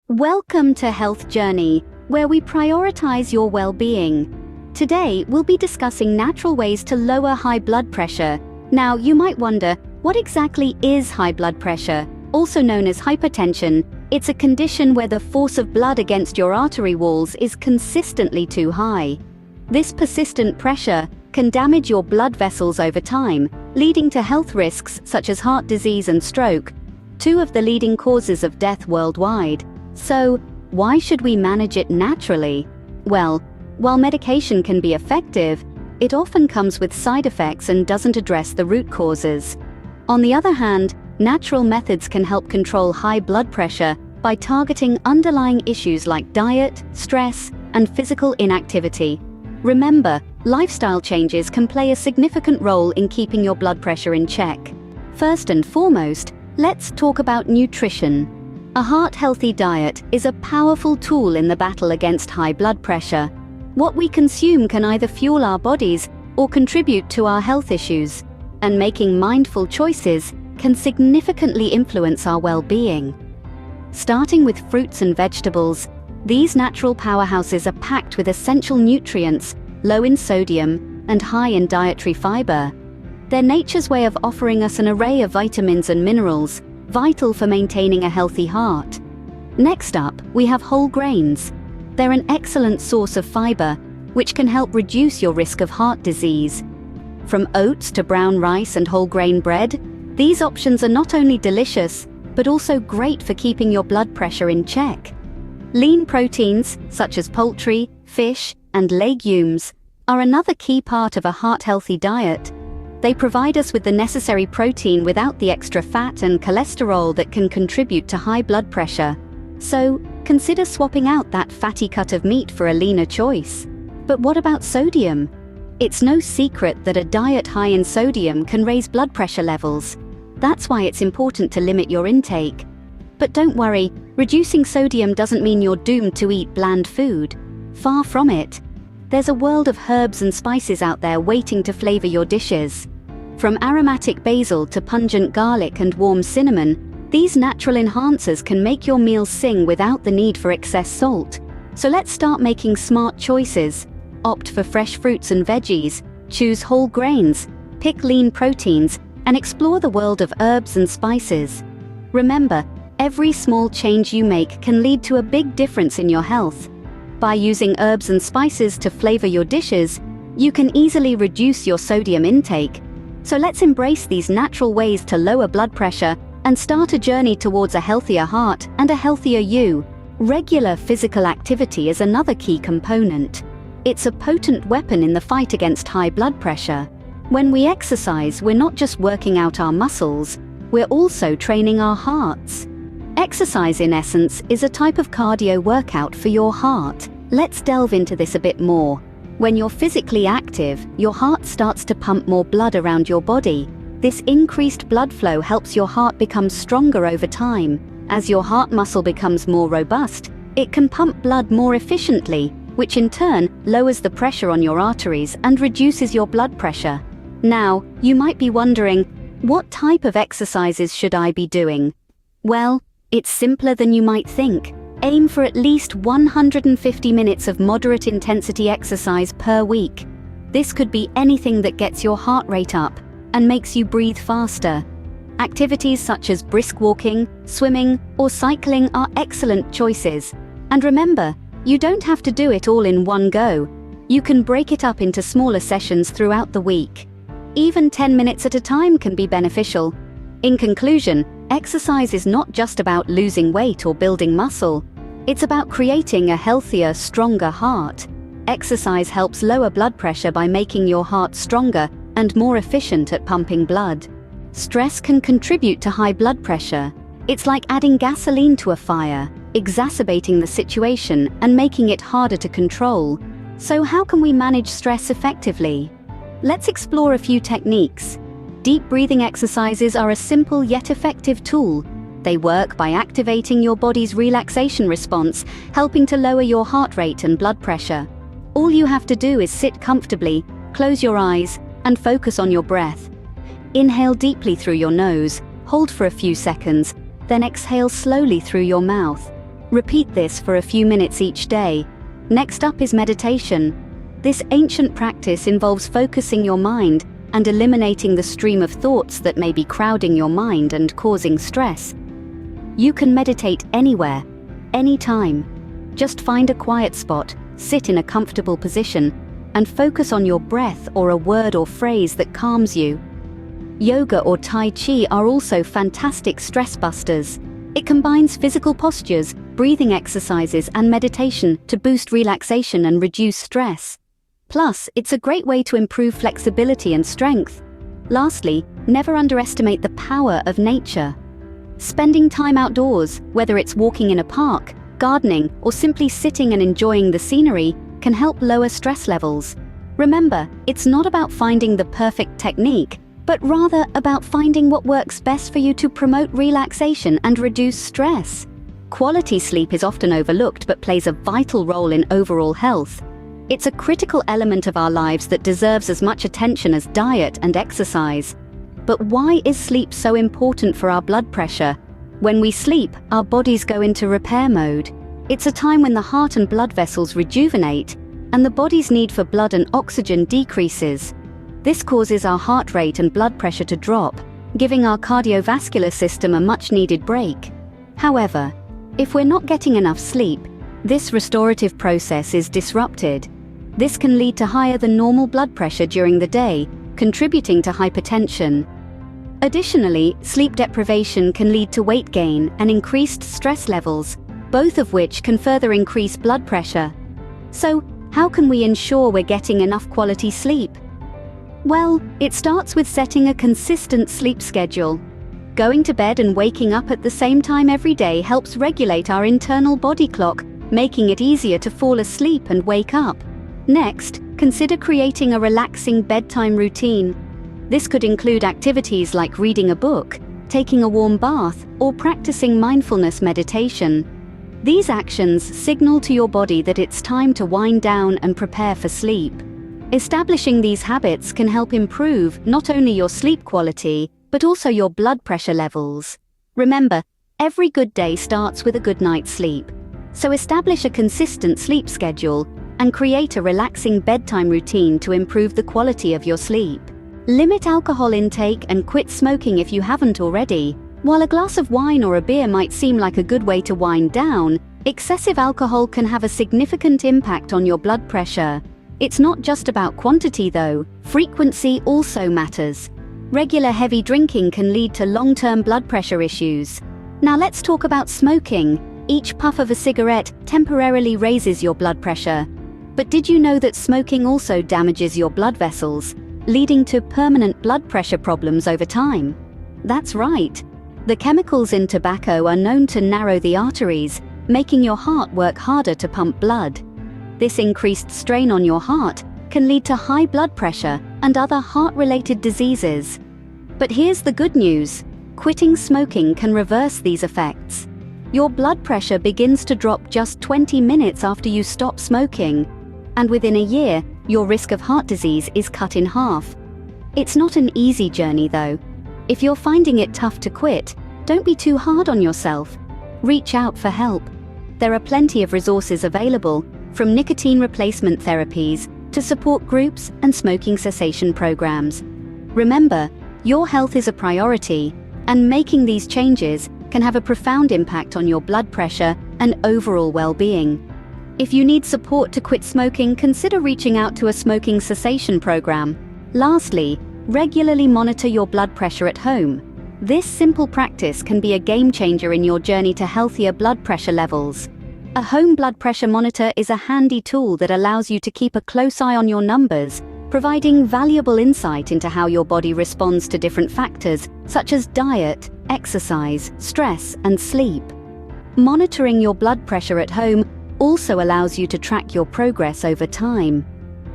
Welcome to Health Journey, where we prioritize your well-being. Today, we'll be discussing natural ways to lower high blood pressure. Now, you might wonder, what exactly is high blood pressure? Also known as hypertension, it's a condition where the force of blood against your artery walls is consistently too high. This persistent pressure can damage your blood vessels over time, leading to health risks such as heart disease and stroke, two of the leading causes of death worldwide. So, why should we manage it naturally? Well, while medication can be effective, it often comes with side effects and doesn't address the root causes. On the other hand, natural methods can help control high blood pressure by targeting underlying issues like diet, stress, and physical inactivity. Remember, lifestyle changes can play a significant role in keeping your blood pressure in check. First and foremost, let's talk about nutrition. A heart-healthy diet is a powerful tool in the battle against high blood pressure. What we consume can either fuel our bodies or contribute to our health issues, and making mindful choices can significantly influence our well-being. Starting with fruits and vegetables, these natural powerhouses are packed with essential nutrients, low in sodium and high in dietary fiber. They're nature's way of offering us an array of vitamins and minerals, vital for maintaining a healthy heart. Next up, we have whole grains. They're an excellent source of fiber, which can help reduce your risk of heart disease. From oats to brown rice and whole grain bread, these options are not only delicious, but also great for keeping your blood pressure in check. Lean proteins, such as poultry, fish, and legumes, are another key part of a heart-healthy diet. They provide us with the necessary protein without the extra fat and cholesterol that can contribute to high blood pressure. So, consider swapping out that fatty cut of meat for a leaner choice. But what about sodium? It's no secret that a diet high in sodium can raise blood pressure levels. That's why it's important to limit your intake. But don't worry, reducing sodium doesn't mean you're doomed to eat bland food. Far from it. There's a world of herbs and spices out there waiting to flavor your dishes. From aromatic basil to pungent garlic and warm cinnamon, these natural enhancers can make your meals sing without the need for excess salt. So let's start making smart choices. Opt for fresh fruits and veggies, choose whole grains, pick lean proteins, and explore the world of herbs and spices. Remember, every small change you make can lead to a big difference in your health. By using herbs and spices to flavor your dishes, you can easily reduce your sodium intake. So let's embrace these natural ways to lower blood pressure and start a journey towards a healthier heart and a healthier you. Regular physical activity is another key component. It's a potent weapon in the fight against high blood pressure. When we exercise, we're not just working out our muscles, we're also training our hearts. Exercise, in essence, is a type of cardio workout for your heart. Let's delve into this a bit more. When you're physically active, your heart starts to pump more blood around your body. This increased blood flow helps your heart become stronger over time. As your heart muscle becomes more robust, it can pump blood more efficiently, which in turn lowers the pressure on your arteries and reduces your blood pressure. Now, you might be wondering, what type of exercises should I be doing? Well, it's simpler than you might think. Aim for at least 150 minutes of moderate intensity exercise per week. This could be anything that gets your heart rate up and makes you breathe faster. Activities such as brisk walking, swimming, or cycling are excellent choices. And remember, you don't have to do it all in one go. You can break it up into smaller sessions throughout the week. Even 10 minutes at a time can be beneficial. In conclusion, exercise is not just about losing weight or building muscle. It's about creating a healthier, stronger heart. Exercise helps lower blood pressure by making your heart stronger and more efficient at pumping blood. Stress can contribute to high blood pressure. It's like adding gasoline to a fire, exacerbating the situation and making it harder to control. So how can we manage stress effectively? Let's explore a few techniques. Deep breathing exercises are a simple yet effective tool. They work by activating your body's relaxation response, helping to lower your heart rate and blood pressure. All you have to do is sit comfortably, close your eyes, and focus on your breath. Inhale deeply through your nose, hold for a few seconds, then exhale slowly through your mouth. Repeat this for a few minutes each day. Next up is meditation. This ancient practice involves focusing your mind and eliminating the stream of thoughts that may be crowding your mind and causing stress. You can meditate anywhere, anytime. Just find a quiet spot, sit in a comfortable position, and focus on your breath or a word or phrase that calms you. Yoga or Tai Chi are also fantastic stress busters. It combines physical postures, breathing exercises, and meditation to boost relaxation and reduce stress. Plus, it's a great way to improve flexibility and strength. Lastly, never underestimate the power of nature. Spending time outdoors, whether it's walking in a park, gardening, or simply sitting and enjoying the scenery, can help lower stress levels. Remember, it's not about finding the perfect technique, but rather about finding what works best for you to promote relaxation and reduce stress. Quality sleep is often overlooked but plays a vital role in overall health. It's a critical element of our lives that deserves as much attention as diet and exercise. But why is sleep so important for our blood pressure? When we sleep, our bodies go into repair mode. It's a time when the heart and blood vessels rejuvenate, and the body's need for blood and oxygen decreases. This causes our heart rate and blood pressure to drop, giving our cardiovascular system a much-needed break. However, if we're not getting enough sleep, this restorative process is disrupted. This can lead to higher than normal blood pressure during the day, contributing to hypertension. Additionally, sleep deprivation can lead to weight gain and increased stress levels, both of which can further increase blood pressure. So, how can we ensure we're getting enough quality sleep? Well, it starts with setting a consistent sleep schedule. Going to bed and waking up at the same time every day helps regulate our internal body clock, making it easier to fall asleep and wake up. Next, consider creating a relaxing bedtime routine. This could include activities like reading a book, taking a warm bath, or practicing mindfulness meditation. These actions signal to your body that it's time to wind down and prepare for sleep. Establishing these habits can help improve not only your sleep quality, but also your blood pressure levels. Remember, every good day starts with a good night's sleep. So establish a consistent sleep schedule and create a relaxing bedtime routine to improve the quality of your sleep. Limit alcohol intake and quit smoking if you haven't already. While a glass of wine or a beer might seem like a good way to wind down, excessive alcohol can have a significant impact on your blood pressure. It's not just about quantity though, frequency also matters. Regular heavy drinking can lead to long-term blood pressure issues. Now let's talk about smoking. Each puff of a cigarette temporarily raises your blood pressure. But did you know that smoking also damages your blood vessels, leading to permanent blood pressure problems over time? That's right. The chemicals in tobacco are known to narrow the arteries, making your heart work harder to pump blood. This increased strain on your heart can lead to high blood pressure and other heart-related diseases. But here's the good news. Quitting smoking can reverse these effects. Your blood pressure begins to drop just 20 minutes after you stop smoking, and within a year, your risk of heart disease is cut in half. It's not an easy journey though. If you're finding it tough to quit, don't be too hard on yourself. Reach out for help. There are plenty of resources available, from nicotine replacement therapies to support groups and smoking cessation programs. Remember, your health is a priority, and making these changes can have a profound impact on your blood pressure and overall well-being. If you need support to quit smoking, consider reaching out to a smoking cessation program. Lastly, regularly monitor your blood pressure at home. This simple practice can be a game changer in your journey to healthier blood pressure levels. A home blood pressure monitor is a handy tool that allows you to keep a close eye on your numbers, providing valuable insight into how your body responds to different factors such as diet, exercise, stress, and sleep. Monitoring your blood pressure at home also allows you to track your progress over time.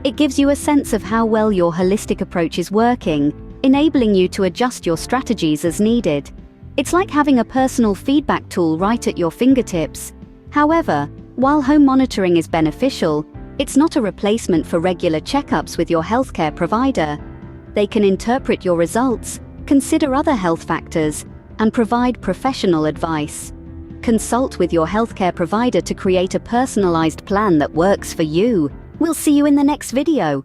It gives you a sense of how well your holistic approach is working, enabling you to adjust your strategies as needed. It's like having a personal feedback tool right at your fingertips. However, while home monitoring is beneficial, it's not a replacement for regular checkups with your healthcare provider. They can interpret your results, consider other health factors, and provide professional advice. Consult with your healthcare provider to create a personalized plan that works for you. We'll see you in the next video.